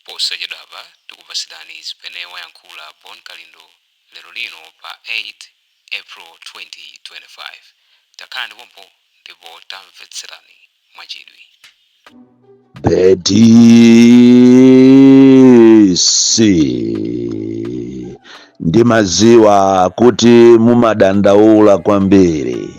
posachedwapa tikupatsirani zimene wayankhula Bon Kalindo lero lino pa 8 April 2025. Takhalani pompo ndipo tamvetserani mwachidwi. The DC ndimaziwa kuti mumadandaula kwambiri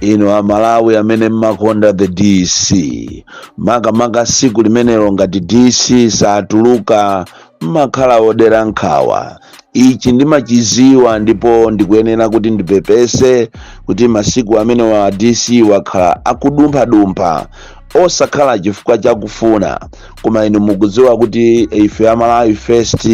inu Amalawi amene mmakonda the DC makamaka siku limenelo ngati DC satuluka mmakhala odera nkhawa. Ichi ndimachiziwa ndipo ndikuyenera kuti ndipepese kuti masiku amene wa DC wakhala akudumpha osakhala chifukwa chakufuna, koma inu mukudziwa kuti ife Amalawi First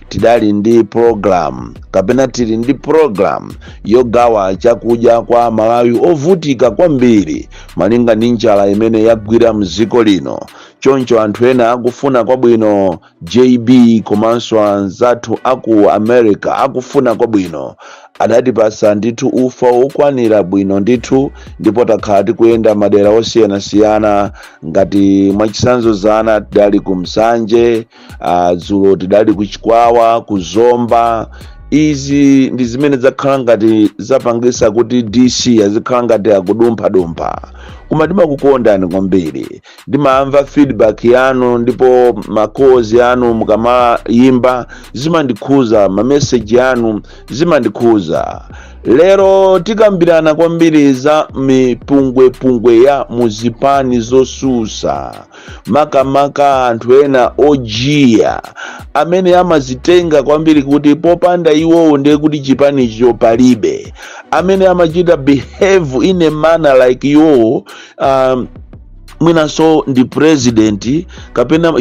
tidali ndi program kapena tili ndi program yogawa chakudya kwa Malawi ovutika kwambiri malinga ndi njala imene yagwira mdziko lino. Choncho anthu ena akufuna kwabwino, JB komanso anzathu aku America akufuna kwabwino, adatipasa ndithu ufa okwanira bwino ndithu, ndipo takhala tikuyenda madera osiyanasiyana ngati mwachitsanzo zana tidali ku Msanje, dzulo tidali ku Chikwawa, ku Zomba. Izi ndi zimene zakhala ngati zapangisa kuti DC azikhala ngati akudumpha. Koma ndimakukondani kwambiri, ndimamva feedback yanu ndipo makozi anu mukamayimba zimandikhuza, mamessage yanu zimandikhuza. Lero tikambirana kwambiri za mipungwe ya muzipani zosusa, makamaka anthu ena ojiya amene amazitenga kwambiri kuti popanda iwowo ndiye kuti chipanicho palibe, amene amachita behave in a manner like iwowo mwinaso ndi president kapena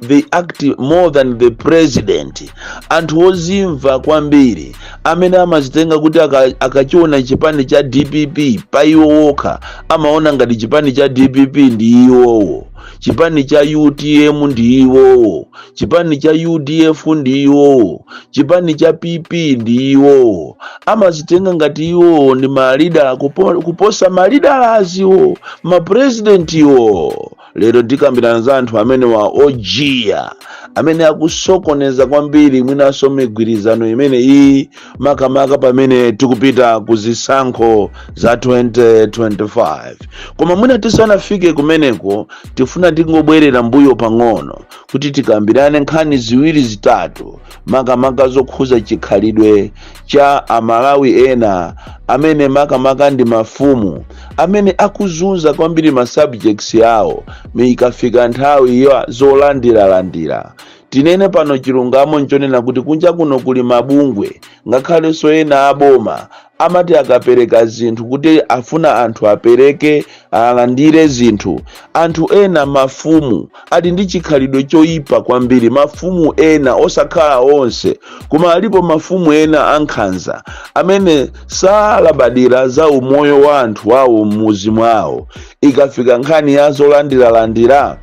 they act more than the president. Anthu ozimva kwambiri amene amazitenga kuti akachiona chipani cha DPP pa iwo wokha amaona ngati chipani cha DPP ndi iwowo, chipani cha UTM ndi iwowo, chipani cha UDF ndi iwowo, chipani cha PP ndi iwowo. Amazitenga ngati iwowo ndi malida kuposa malida aziwo mapresident iwo. Lero tikambirana za anthu amene wa ojiya amene akusokoneza kwambiri mwinaso migwirizano imene iyi makamaka pamene tikupita kuzisankho za 2025. Koma mwina tisanafike kumeneko tifuna tingobwerera mbuyo pang'ono kuti tikambirane nkhani ziwiri zitatu makamaka zokhuza chikhalidwe cha Amalawi ena amene makamaka ndi mafumu amene akuzunza kwambiri ma subjects yawo ikafika nthawi ya zolandira. Tinene pano chilungamo nchonena kuti kunja kuno kuli mabungwe ngakhalenso ena aboma amati akapereka zinthu kuti afuna anthu apereke alandire zinthu. Anthu ena mafumu ali ndi chikhalidwe choyipa kwambiri, mafumu ena osakhala onse, koma alipo mafumu ena ankhanza amene salabadira za umoyo wa anthu wawo m'muzi mwawo. Ikafika nkhani ya zolandira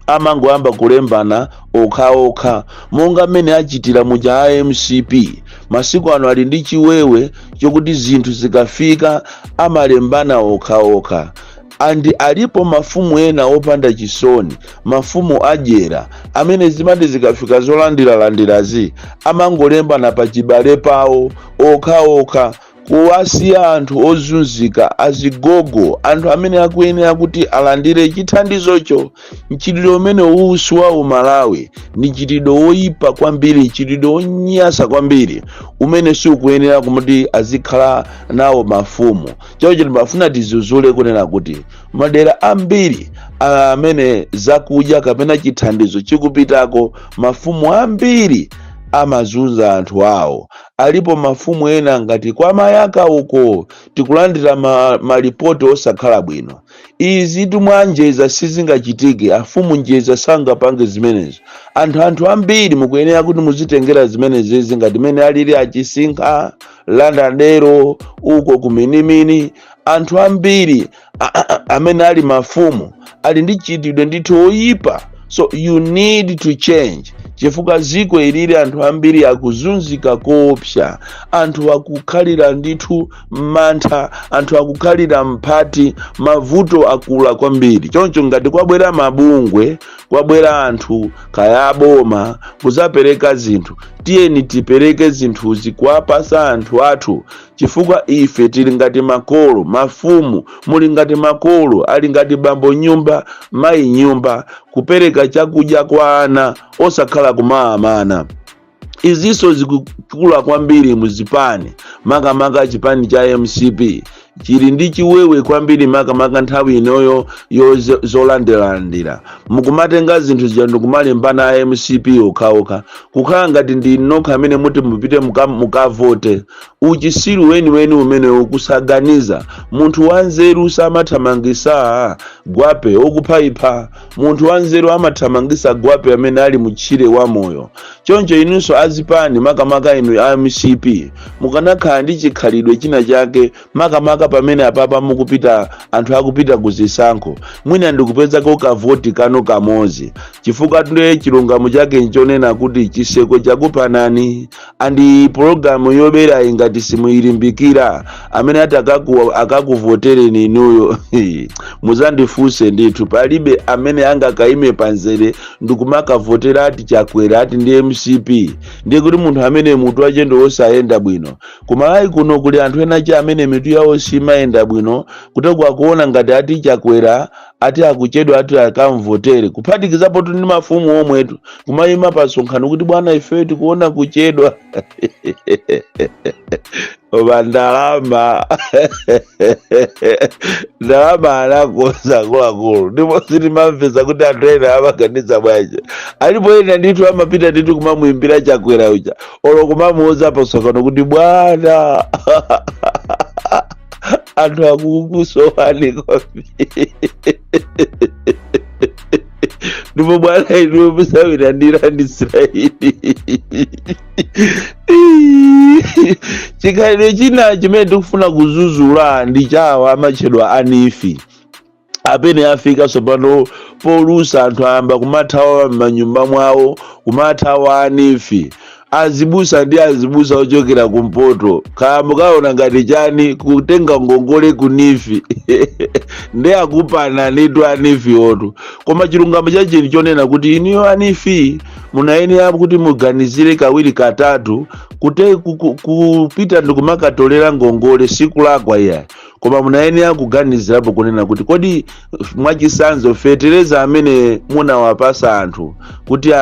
amangoyamba kulembana okha monga mmene achitira muja MCP. Masiku ano ali ndi chiwewe chokuti zinthu zikafika amalembana okha. Andi alipo mafumu ena opanda chisoni, mafumu ajera amene zimati zikafika zolandirazi amangolembana pa chibale pawo okha kuwasiya anthu ozunzika azigogo, anthu amene akuyenera kuti alandire chithandizocho. Mchitidwe umene uwusi wa Malawi ni chitidwe woyipa kwambiri, chitidwe wonyasa kwambiri umene sukuyenera kuti azikhala nawo mafumu. Choncho timafuna tizuzule kunena kuti madera ambiri amene zakudya kapena chithandizo chikupitako, mafumu ambiri amazunza anthu awo. Alipo mafumu ena ngati kwa Mayaka uko tikulandira malipoti osakhala bwino. Izi tumwanjeza sizingachitike, afumu njeza sangapange zimenezo. Anthu ambiri mukuyenera kuti muzitengera zimenezi ngati mene alili achisinkha landadero uko kuminimini. Anthu ambiri amene ali mafumu ali ndi chitidwe ndithu oyipa. So you need to change. chifukwa ziko ilili anthu ambiri akuzunzika koopsa, anthu akukhalira ndithu mantha, anthu akukhalira mphati, mavuto akula kwambiri. Choncho ngati kwabwera mabungwe, kwabwera anthu kaya aboma kuzapereka zinthu, tiyeni tipereke zinthuzi kuwapasa anthu athu, chifukwa ife tili ngati makolo, mafumu muli ngati makolo, ali ngati bambo nyumba, mayi nyumba, kupereka chakudya kwa ana osakhala kumaamana. Izinso zikukula kwambiri muzipani, makamaka chipani cha MCP chili ndi chiwewe kwambiri, makamaka nthawi inoyo zolandelandira. Mukumatenga zinthu zija ndikumalimbana a MCP okhaokha, kukhala ngati ndi nokha amene muti mupite mukavote. Uchisiru weniweni umene ukusaganiza. Munthu wanzeru samathamangisa gwape okuphaipha, munthu wanzeru amathamangisa gwape amene ali mutchire wa moyo. Choncho inunso azipani, makamaka inu a MCP, mukanakhala ndi chikhalidwe china chake, makamaka pamene apapa mukupita, anthu akupita kuzisankho, mwina ndikupezako kavoti kano kamozi, chifukwa tunde chilungamo chake nchonena kuti chiseko chakupanani, andi programu yobera ingati simuyilimbikira, amene ati akakuvotereni inuyo. Muzandifuse ndithu, palibe amene angakaime panzere ndikumakavotera ati Chakwera ati ndi MCP. Ndiye kuti munthu amene mutu wache ndi osayenda bwino. Kumalawi kuno kuli anthu enachi amene mitu yawo simayenda bwino, kutokwa kuona ngati ati Chakwera ati akuchedwa ati akamvotere, kuphatikizapo ndi mafumu omwetu kumayima pasonkhano kuti bwana ife tikuona kuchedwa. Ndalama ndalama anakoza kulakulu, ndipo sitimamvesa kuti anthu ena amaganiza bwanji. Alipo ena ndithu amapita ndithu kumamuimbira Chakwera uja, olo kumamuuza pasonkhano kuti bwana anthu akukusowani kwambiri. Ndipo bwana inu musawirandira ndi Israeli. Chikhalidwe china chimene tikufuna kuzuzula ndi chawa amachedwa anifi. Apene afika sopano polusa anthu ayamba kumathawa m'manyumba mwawo, kumathawa anifi. Azibusa ndi azibusa ochokera kumpoto, kaya mukaona ngati chani kutenga ngongole kunifi. Ndi akupana nitu anifi otu. Koma chilungamo chachini chonena kuti iniyo anifi munayenera kuti muganizire kawiri katatu, kupita ndikumakatolera ngongole siku lakwa iya. Koma munayenera kuganizirapo kunena kuti kodi mwachisanzo fetereza amene munawapasa anthu kuti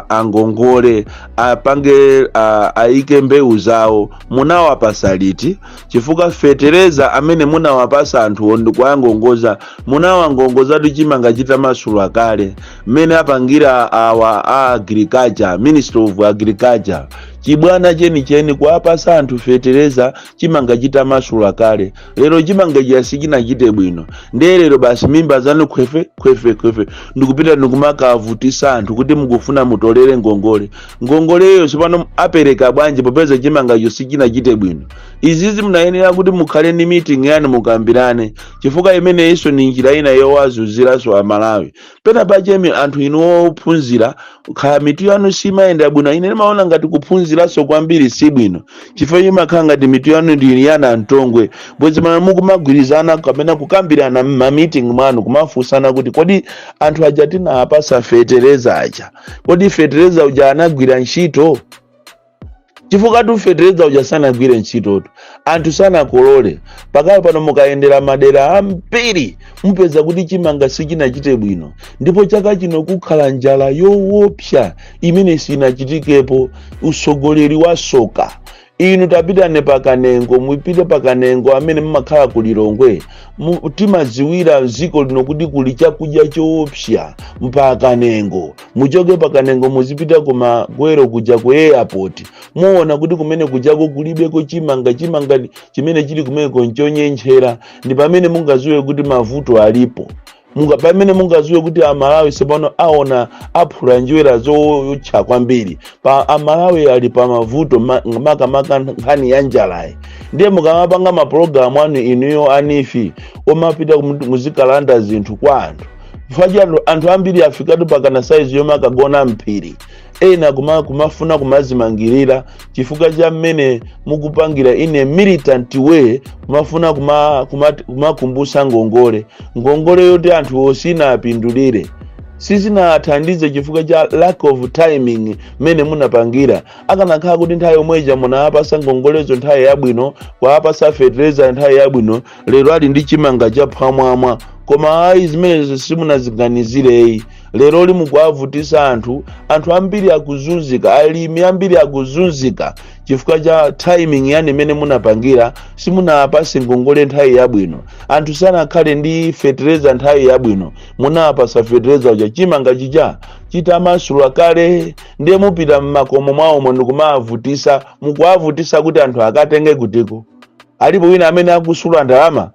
angongole apange aike mbewu zawo munawapasa liti? Chifukwa fetereza amene munawapasa anthu ndikuangongoza munawangongozatu chimanga chita masulo akale, mmene apangira agriculture, Ministry of Agriculture. Chibwana cheni kuwapasa anthu fetereza chimanga chita masulo akale. Lero chimanga china chite bwino. Ndiye lero basi mimba zanu khwefe ndikupita ndikumakavutisa anthu kuti mukufuna mutolere ngongole. Ngongoleyo sipano apereka bwanji popeza chimanga china chite bwino. Izizi munayenera kuti mukhale ni meeting yani mukambirane, chifukwa imene iso ni njira ina yowazuzira so Amalawi. Pena pachemi anthu inu ophunzira khala mitu yanu simayenda bwino. Ine maona ngati kuphunzira so kwambiri si bwino, chifukwa imakhala ngati mitu yanu ndi yana ntongwe. Bwezi mana mukumagwirizana kapena kukambirana ma meeting mwanu kumafunsana kuti kodi anthu aja tinawapasa fetereza aja, kodi fetereza uja anagwira ntchito? Chifukwa tu fetereza uja sanagwire ntchito tu, anthu sanakolole. Pakali pano mukayendera madera ambiri mupeza kuti chimanga sichinachite bwino, ndipo chaka chino kukhala njala yoopsa imene sinachitikepo. Usogoleri wa soka inu tapitane pakanengo, muipite pakanengo amene mmakhala kulilongwe, timaziwira ziko lino kuti kuli chakudya choopsa mpakanengo. Muchoke pakanengo muzipita kumagwero kuja ku airport, muona kuti kumene kujako kulibeko chimanga chimene chili kumeneko nchonyenchera. Ndi pamene mungaziwe kuti mavuto alipo. Pamene mungaziwe kuti Amalawi sepano aona aphula njwera zootcha kwambiri. Pa Amalawi ali pa mavuto makamaka nkhani ya njalayi. Ndiye mukamapanga maprogramu anu inuyo anifi omapita muzikalanda zinthu kwa anthu. Faja anthu ambiri afikatu pakana size yoma akagona mphiri. ena kumafuna kumazimangirira chifukwa cha mmene mukupangira in a militant way, kumafuna kumakumbusa ngongole yoti anthu osina apindulire sizinathandize chifukwa cha lack of timing mene munapangira. Akanakhala kuti nthawi yomweja munapasa ngongolezo nthawi yabwino, kwapasa fertilizer nthawi yabwino, lero ali ndi chimanga cha phamwamwa, koma ayi zimenezo simunaziganizire. Lero limukuavutisa anthu ambiri akuzunzika, alimi ambiri akuzunzika chifukwa cha timing yani mene munapangira, simunapase ngongole nthawi yabwino. Anthu sanakhale ndi fertilizer nthawi yabwino, munapasa fertilizer uja chimanga chitamasula kale, ndiye mupita mmakomo mwawo ndikumaavutisa, mukuavutisa kuti anthu akatenge kutiko. Alipo wina amene akusula ndalama?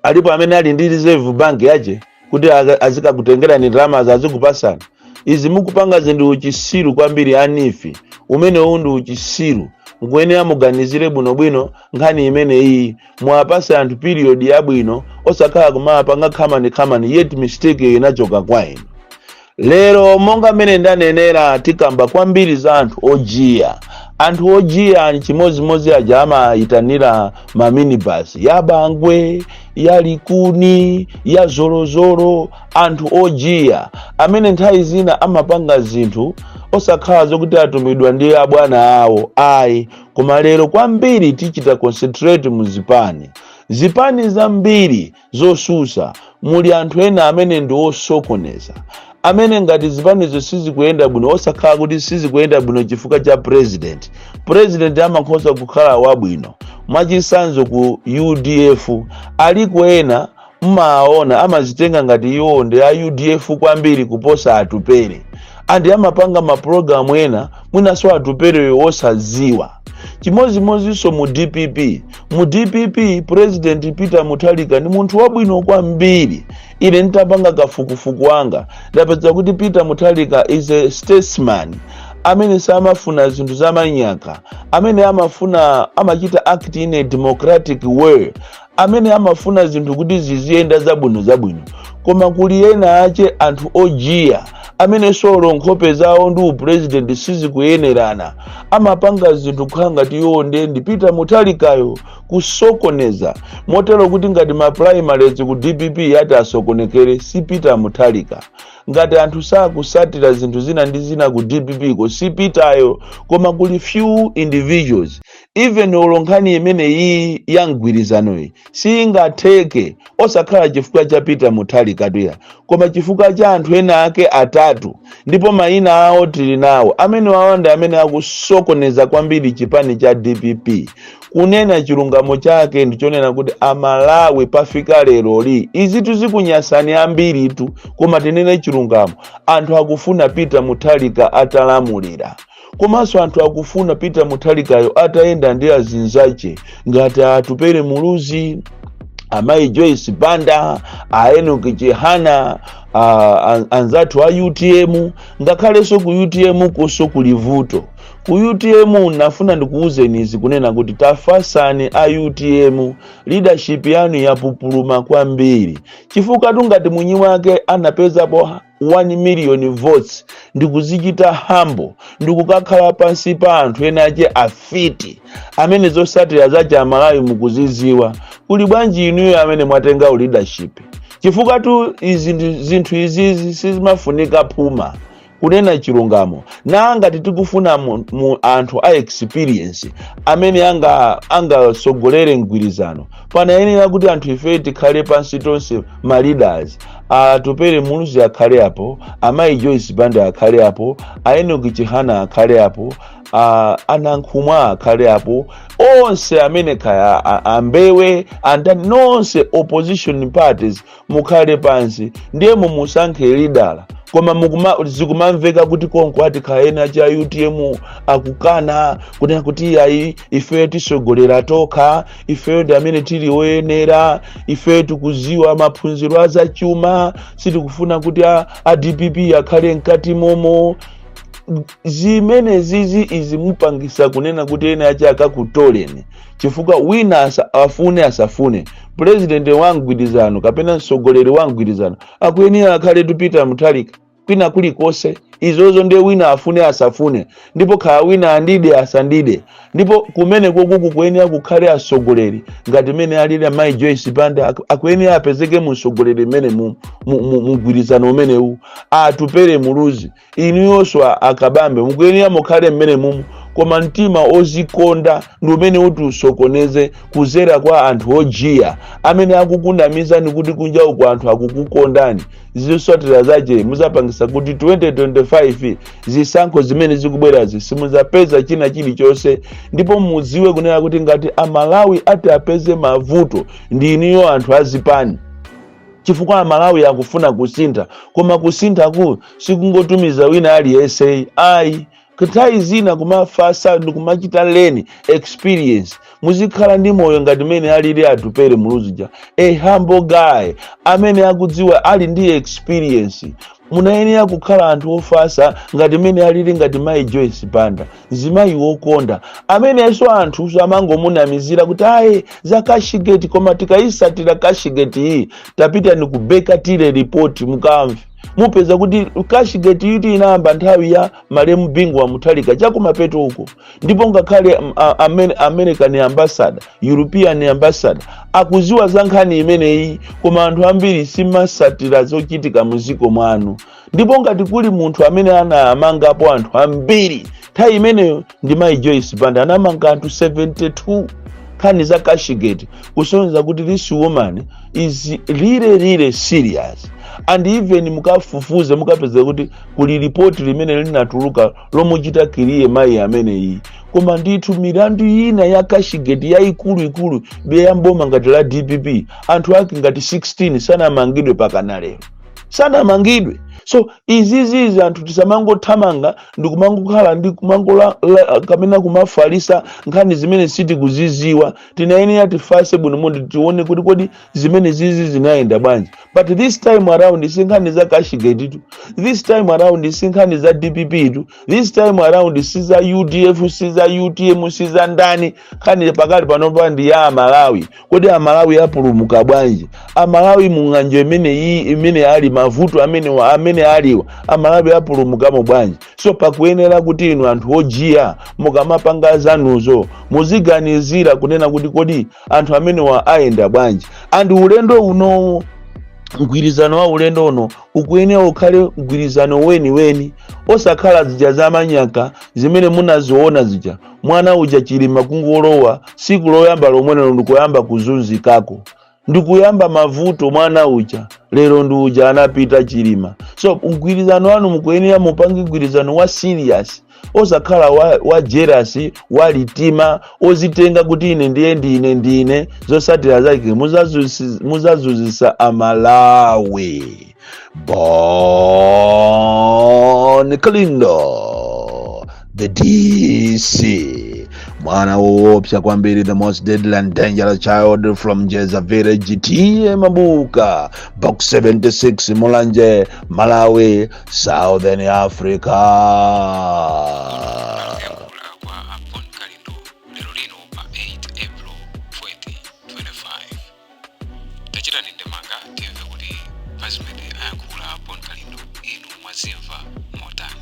Alipo amene ali ndi reserve bank yaje kuti azikakutengera ni ndalama azikupasana? Izi mukupanga zinthu uchisiru kwambiri anifi, umene ndi uchisiru. Mkuyenera muganizire bwinobwino nkhani imene iyi, muapase anthu period yabwino, osakhala kumapanga khamani yet mistake inachoka kwa inu. Lero monga mene ndanenera tikamba kwambiri za anthu ojiya. Anthu ojiya chimozimozi aja amayitanira ma minibus ya Bangwe, ya Likuni, ya Zorozoro. Anthu ojiya amene nthawi zina amapanga zinthu osakhala zokuti atumidwa ndi abwana awo ayi, koma lero kwambiri tichita concentrate zipani zambiri zosusa. Muli anthu ena amene ndi osokoneza, amene ngati zipanizo sizikuyenda bwino, osakhala kuti sizikuyenda bwino chifukwa cha president amakhoza kukhala wabwino. Mwachisanzo ku UDF aliko ena mmaona amazitenga ngati iwo ndi a UDF kwambiri kuposa atupere, andi amapanga maprogramu ena mwinaso atupere osaziwa. Chimozimozinso mu DPP President Peter Mutharika ni munthu wabwino kwambiri. Ine nitapanga kafukufuku wanga ndapeza kuti Peter Mutharika is a statesman amene samafuna zinthu zamanyaka, amene amachita act in a democratic way, amene amafuna zinthu kuti ziziyenda zabwino. Koma kuli ena ache anthu ojiya amene solo nkhope zawo ndi president sizikuyenerana, amapanga zinthu kukhala ngati iwo ndi Peter Mutharikayo kusokoneza, motero kuti ngati ma primaries ku DPP yati asokonekere si Peter Mutharika. Ngati anthu sakusatira zinthu zina ndi zina ku DPP ko si Peteryo, koma kuli few individuals. Even olonkhani imene iyi yangwirizano iyi singatheke osakhala chifukwa cha Peter Mutharika tuya, koma chifukwa cha anthu ena ake atatu, ndipo mayina awo tili nawo, amene wawanda amene akusokoneza kwambiri chipani cha DPP. Kunena chilungamo chake ndichonena kuti Amalawi pafika lero li izi tuzikunyasani ambiri tu, koma tinene chilungamo. Anthu akufuna Peter Mutharika atalamulira, komanso anthu akufuna Peter Mutharikayo atayenda ndi azinzache ngati atupere Muluzi, Amayi Joyce Banda, Enoch Chihana, anzathu a UTM. Ngakhalenso ku UTM koso kulivuto. Ku UTM nafuna ndikuuzeni izi kunena kuti tafasani a UTM leadership yanu yapupuluma kwambiri, chifukwa ngati mwinyi wake anapezapo 1 million votes ndikuzichita hambo, ndikukakhala pansi pa anthu ena ache afiti amene zosatira zacha Amalawi mukuziziwa. Kuli bwanji inuyo amene mwatenga leadership? Chifukwa tu zinthu izi sizimafunika phuma. Kunena chilungamo ngati tikufuna anthu a experience amene angasogolere mgwirizano, panayenera kuti anthu ife tikhale pansi tonse ma leaders. Atupere Muluzi akhale apo, Amayi Joyce Banda akhale apo, Enoch Chihana akhale apo, Anankhumwa akhale apo, onse amene kaya ambewe andani nonse opposition parties mukhale pansi, ndiye musankhe leader. Koma zikumamveka kuti konko ati khaena cha UTM akukana kunena kuti ayi ife tisogolera tokha, ife ndi amene tili oyenera, ife tikuziwa maphunziro azachuma, sitikufuna kuti a DPP akhale mkati momo. Zimene izi mupangisa kunena kuti ena acha akakutoleni, chifukwa wina afune asafune president wangwirizano kapena msogoleri wangwirizano akuyenera akhale tu Peter Mutharika. kwina kulikose. Izozo ndiye wina afune asafune, ndipo khala wina andide asandide, ndipo kumene kuku kuyenera kukhale asogoleri ngati mene alili Mai Joyce Banda akuyenera apezeke musogoleri mene mugwirizano umenewu atupere muluzi. Inuyonso akabambe mukuyenera mukhale mmene mumu, koma mtima ozikonda ndi umene uti usokoneze kuzera kwa anthu ojiya amene akukundamizani kuti kunja uko anthu akukukondani. Zisotera zache muzapangisa kuti 2025 zisankho zimene zikubwerazi simuzapeza china chilichonse, ndipo muziwe kunena kuti ngati Amalawi ati apeze mavuto ndi iniyo anthu azipani, chifukwa Amalawi akufuna kusintha, koma kusinthaku sikungotumiza wina aliyense ayi. Kuthawi zina kumafasa ndikumachita leni experience, muzikhala ndi moyo ngati mene alili atupere muluzija, a humble guy amene akudziwa ali ndi experience. Munayenera kukhala anthu ofasa ngati mene alili ngati Mai Joyce Banda, zimayi wokonda amene eso anthu amangomunamizira kuti ayi za Kashigeti, koma tikayisatira Kashigeti iyi tapita ni kubeka tile report mukamve mupeza kuti Kashigeti yuti inayamba nthawi ya Malemu Bingu wa Mutharika chakumapeto huko, ndipo ngakhale American ambassador, European ambassador akuziwa za nkhani imeneyi, koma anthu ambiri simasatira zochitika muziko mwanu. Ndipo ngati kuli munthu amene anamangapo anthu ambiri nthawi imeneyo ndi Mai Joyce Banda, anamanga anthu 72 nkhani za Kashigeti, kusonyeza kuti this woman is really serious. And even mukafufuze mukapeza kuti kuli ripoti limene linatuluka lomuchita kiriye mayi ameneyi, koma ndithu milandu ina ya Kashigeti yaikulu beyamboma ngati la DPP anthu ake ngati 16 sanamangidwe pakana lero, sanamangidwe. So izizi anthu tisamangothamanga ndi kumangokhala ndi kumangola kamena kumafalisa nkhani zimene sitikuziziwa. Tinayenera tifase bwino mundi tione kuti kodi zimene zizi zinaenda bwanji. But this time around sinkhani za Kashigeti tu, this time around sinkhani za DPP tu, this time around siza UDF, siza UTM, siza ndani, nkhani pakali panopa ndi ya Amalawi. Kodi Amalawi apulumuka bwanji? Amalawi mung'anjo imene ali mavuto amene aliwa Amalawi apulumukamo bwanji? So pakuyenera kuti inu anthu ojiya mukamapanga zanuzo muziganizira kunena kuti kodi anthu amene aenda bwanji. And ulendo uno, mgwirizano wa ulendo uno ukuyenera ukhale mgwirizano weni osakhala zija zamanyaka zimene munaziona zija mwana uja chilima kungolowa siku loyamba lomwene ndikuyamba kuzunzikako, ndikuyamba mavuto mwana uja lero ndi uja anapita chilima. So mgwirizano wanu mukuyenera mupange mgwirizano wa serious, osakhala wa jealousy, wa litima, ozitenga kuti ine ndine zosatira zake muzazuzisa Amalawi. Bon Kalindo, the DC, mwana woopsa kwambiri, the most deadly and dangerous child from Jeza Village, T.M. Mabuka, Box 76, Mulanje, Malawi, Southern Africa. Bon Kalindo, Lerolino pa 8 April 2025. Tachita nindemanga timve kuti pazimene ayankhula Bon Kalindo inu mwazimva motani.